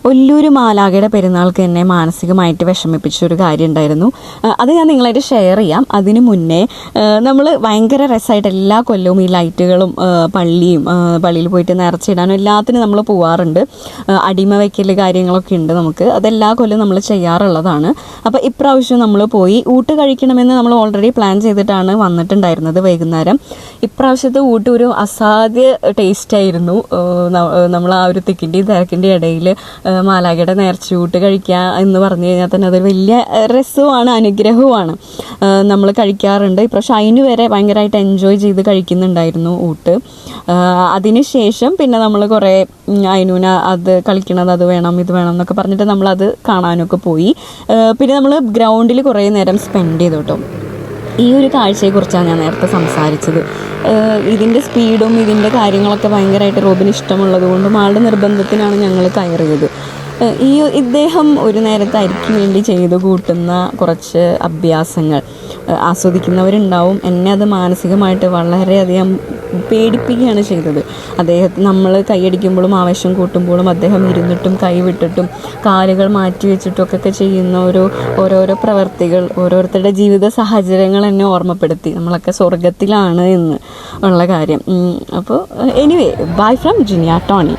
ഒല്ലൂര് മാലാഖയുടെ പെരുന്നാൾക്ക് എന്നെ മാനസികമായിട്ട് വിഷമിപ്പിച്ചൊരു കാര്യം ഉണ്ടായിരുന്നു. അത് ഞാൻ നിങ്ങളായിട്ട് ഷെയർ ചെയ്യാം. അതിന് മുന്നേ നമ്മൾ ഭയങ്കര രസമായിട്ട് എല്ലാ കൊല്ലവും ഈ ലൈറ്റുകളും പള്ളിയിൽ പോയിട്ട് നിറച്ചിടാനും എല്ലാത്തിനും നമ്മൾ പോവാറുണ്ട്. അടിമ വയ്ക്കൽ കാര്യങ്ങളൊക്കെ ഉണ്ട് നമുക്ക്. അതെല്ലാ കൊല്ലവും നമ്മൾ ചെയ്യാറുള്ളതാണ്. അപ്പോൾ ഇപ്രാവശ്യം നമ്മൾ പോയി ഊട്ട് കഴിക്കണമെന്ന് നമ്മൾ ഓൾറെഡി പ്ലാൻ ചെയ്തിട്ടാണ് വന്നിട്ടുണ്ടായിരുന്നത് വൈകുന്നേരം. ഇപ്രാവശ്യത്തെ ഊട്ട് ഒരു അസാധ്യ ടേസ്റ്റായിരുന്നു. നമ്മൾ ആ ഒരു തിക്കിൻ്റെയും തിരക്കിൻ്റെയും ഇടയിൽ മാലാഖയുടെ നേർച്ചയൂട്ട് കഴിക്കുക എന്ന് പറഞ്ഞു കഴിഞ്ഞാൽ തന്നെ അതൊരു വലിയ രസവുമാണ്, അനുഗ്രഹവുമാണ്. നമ്മൾ കഴിക്കാറുണ്ട്. ഇപ്രാവശ്യം അതിന് വരെ ഭയങ്കരമായിട്ട് എൻജോയ് ചെയ്ത് കഴിക്കുന്നുണ്ടായിരുന്നു ഊട്ട്. അതിനുശേഷം പിന്നെ നമ്മൾ കുറേ അതിനൂന അത് കളിക്കണത് അത് വേണം ഇത് വേണം എന്നൊക്കെ പറഞ്ഞിട്ട് നമ്മളത് കാണാനൊക്കെ പോയി. പിന്നെ നമ്മൾ ഗ്രൗണ്ടിൽ കുറേ നേരം സ്പെൻഡ് ചെയ്തു കേട്ടോ. ഈ ഒരു കാഴ്ചയെക്കുറിച്ചാണ് ഞാൻ നേരത്തെ സംസാരിച്ചത്. ഇതിൻ്റെ സ്പീഡും ഇതിൻ്റെ കാര്യങ്ങളൊക്കെ ഭയങ്കരമായിട്ട് റോബിന് ഇഷ്ടമുള്ളത് കൊണ്ടും ആളുടെ നിർബന്ധത്തിനാണ് ഞങ്ങൾ കയറിയത്. ഇദ്ദേഹം ഒരു നേരത്തെ അരിക്ക് വേണ്ടി ചെയ്തു കൂട്ടുന്ന കുറച്ച് അഭ്യാസങ്ങൾ ആസ്വദിക്കുന്നവരുണ്ടാവും. എന്നെ അത് മാനസികമായിട്ട് വളരെയധികം പേടിപ്പിക്കുകയാണ് ചെയ്തത്. നമ്മൾ കൈയടിക്കുമ്പോഴും ആവേശം കൂട്ടുമ്പോഴും അദ്ദേഹം ഇരുന്നിട്ടും കൈവിട്ടിട്ടും കാലുകൾ മാറ്റി വെച്ചിട്ടൊക്കെ ചെയ്യുന്ന ഓരോരോ പ്രവർത്തികൾ, ഓരോരുത്തരുടെ ജീവിത സാഹചര്യങ്ങൾ എന്നെ ഓർമ്മപ്പെടുത്തി നമ്മളൊക്കെ സ്വർഗത്തിലാണ് എന്ന് ഉള്ള കാര്യം. അപ്പോൾ anyway, bye from Jiniya Tony.